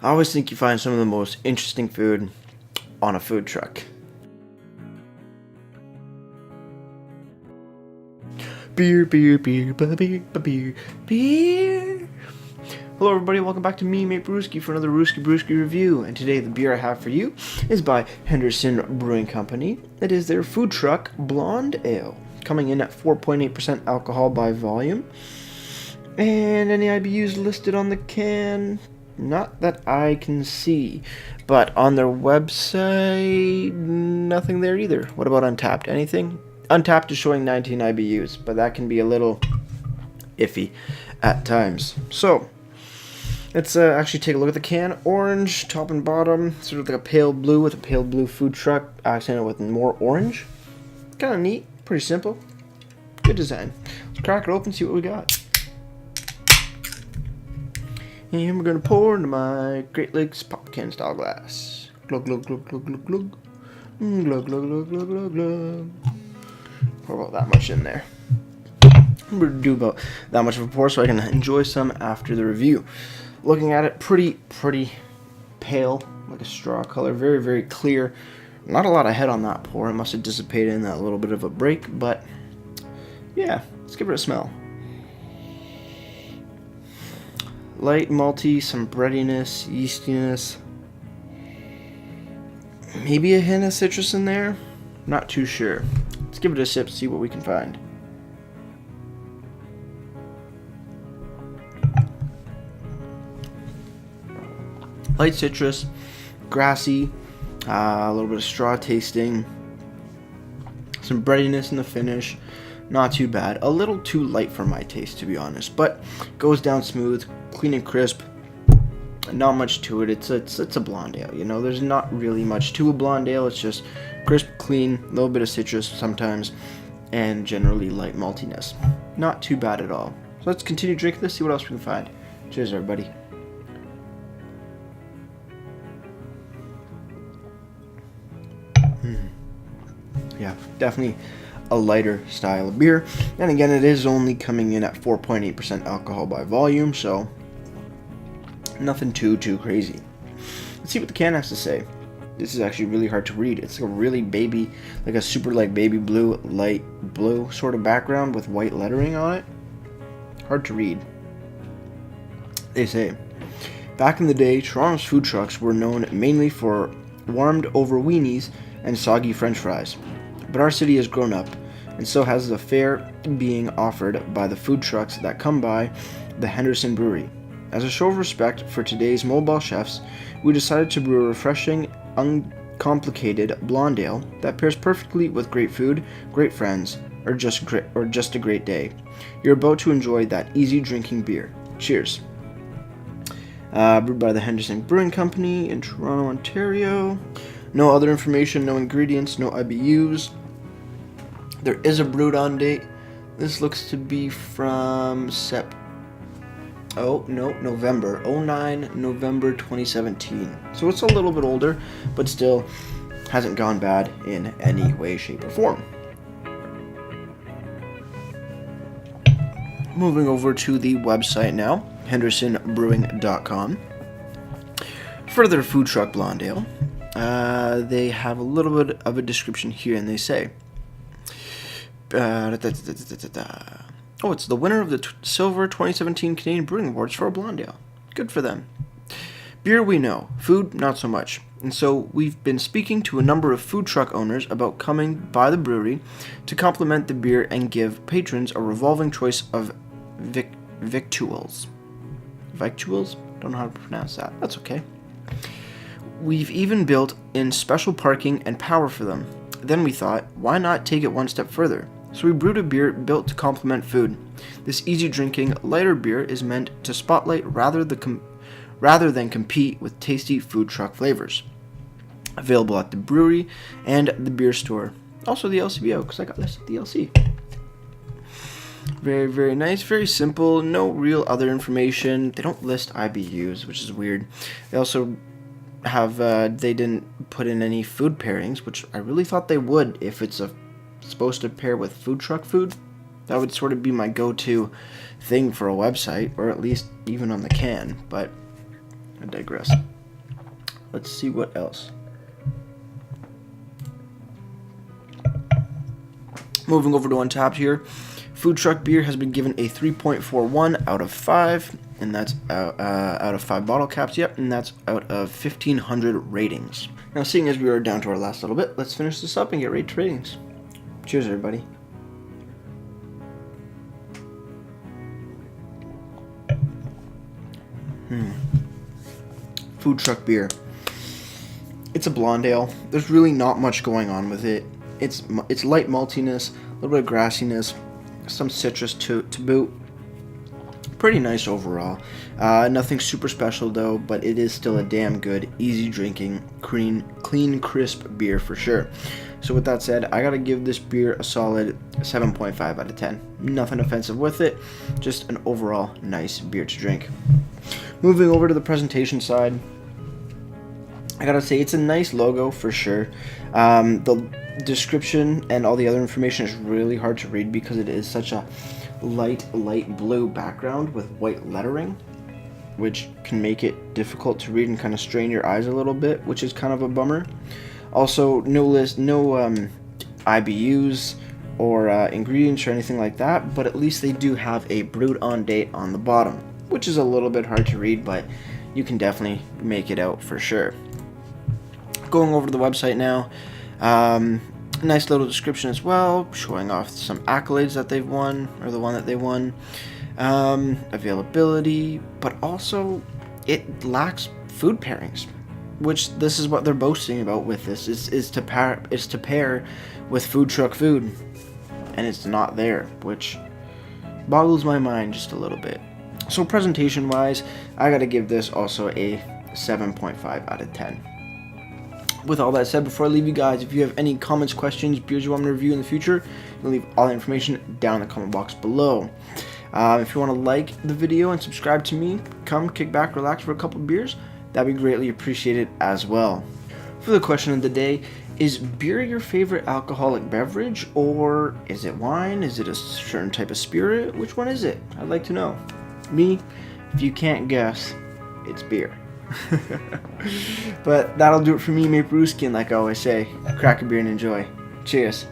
I always think you find some of the most interesting food on a food truck. Beer, beer, beer, beer, beer, beer. Hello everybody, welcome back to me, Mate Brewski, for another Rooski Brewski review. And today the beer I have for you is by Henderson Brewing Company. It is their food truck Blonde Ale, coming in at 4.8% alcohol by volume. And any IBUs listed on the can? Not that I can see. But on their website, nothing there either. What about Untapped? Anything? Untapped is showing 19 IBUs, but that can be a little iffy at times. So, let's actually take a look at the can. Orange, top and bottom, sort of like a pale blue with a pale blue food truck, accented with more orange. Kind of neat, pretty simple. Good design. Let's crack it open and see what we got. And we're going to pour into my Great Lakes pop can style glass. Glug, glug, glug, glug, glug, glug. Glug, glug, glug, glug, glug, glug. Pour about that much in there. I'm going to do about that much of a pour so I can enjoy some after the review. Looking at it, pretty pale, like a straw color. Very, very clear. Not a lot of head on that pour. It must have dissipated in that little bit of a break, but yeah, let's give it a smell. Light, malty, some breadiness, yeastiness. Maybe a hint of citrus in there? Not too sure. Let's give it a sip, see what we can find. Light citrus, grassy, a little bit of straw tasting, some breadiness in the finish. Not too bad. A little too light for my taste, to be honest, but goes down smooth, clean and crisp. Not much to it. It's a blonde ale, you know. There's not really much to a blonde ale. It's just crisp, clean, a little bit of citrus sometimes, and generally light maltiness. Not too bad at all. So let's continue drinking this, see what else we can find. Cheers, everybody. Yeah, definitely a lighter style of beer. And again, it is only coming in at 4.8% alcohol by volume, so nothing too crazy. Let's see what the can has to say. This is actually really hard to read. It's like a really like a super like baby blue, light blue sort of background with white lettering on it. Hard to read. They say, back in the day, Toronto's food trucks were known mainly for warmed over weenies and soggy french fries. But our city has grown up, and so has the fare being offered by the food trucks that come by the Henderson Brewery. As a show of respect for today's mobile chefs, we decided to brew a refreshing, uncomplicated blonde ale that pairs perfectly with great food, great friends, or just a great day. You're about to enjoy that easy drinking beer. Cheers. Brewed by the Henderson Brewing Company in Toronto, Ontario. No other information, no ingredients, no IBUs. There is a brewed on date. This looks to be from November 2017. So it's a little bit older, but still hasn't gone bad in any way, shape, or form. Moving over to the website now, hendersonbrewing.com. For their food truck blonde ale, they have a little bit of a description here, and they say, it's the winner of the Silver 2017 Canadian Brewing Awards for a blonde ale. Good for them. Beer we know, food not so much. And so we've been speaking to a number of food truck owners about coming by the brewery to complement the beer and give patrons a revolving choice of victuals. Victuals? Don't know how to pronounce that. That's okay. We've even built in special parking and power for them. Then we thought, why not take it one step further? So we brewed a beer built to complement food. This easy drinking, lighter beer is meant to spotlight rather than compete with tasty food truck flavors. Available at the brewery and the beer store. Also the LCBO, because I got this at the LC. Very, very nice, very simple, no real other information. They don't list IBUs, which is weird. They also have, they didn't put in any food pairings, which I really thought they would if it's supposed to pair with food truck food. That would sort of be my go-to thing for a website, or at least even on the can, but I digress. let's see what else. Moving over to Untappd here, Food Truck Beer has been given a 3.41 out of 5, and that's out of 5 bottle caps, yep, and that's out of 1,500 ratings. Now, seeing as we are down to our last little bit, let's finish this up and get right to ratings. Cheers, everybody. Food Truck Beer. It's a blonde ale. There's really not much going on with it. It's light maltiness, a little bit of grassiness, some citrus to boot. Pretty nice overall. Nothing super special though, but it is still a damn good, easy drinking, clean, crisp beer for sure. So with that said, I gotta give this beer a solid 7.5 out of 10. Nothing offensive with it, just an overall nice beer to drink. Moving over to the presentation side, I gotta say it's a nice logo for sure. The description and all the other information is really hard to read because it is such a light blue background with white lettering, which can make it difficult to read and kind of strain your eyes a little bit, which is kind of a bummer. Also, no IBUs or ingredients or anything like that, but at least they do have a brewed on date on the bottom, which is a little bit hard to read, but you can definitely make it out for sure. Going over to the website now, nice little description as well, showing off some accolades that they've won, or the one that they won, availability, but also it lacks food pairings, which this is what they're boasting about with this, is to pair with food truck food, and it's not there, which boggles my mind just a little bit. So presentation wise, I gotta give this also a 7.5 out of 10. With all that said, before I leave you guys, if you have any comments, questions, beers you want me to review in the future, you can leave all the information down in the comment box below. If you want to like the video and subscribe to me, come kick back, relax for a couple of beers, that'd be greatly appreciated as well. For the question of the day, is beer your favorite alcoholic beverage, or is it wine? Is it a certain type of spirit? Which one is it? I'd like to know. Me, if you can't guess, it's beer. But that'll do it for me, Mmmm, and like I always say, crack a beer and enjoy. Cheers.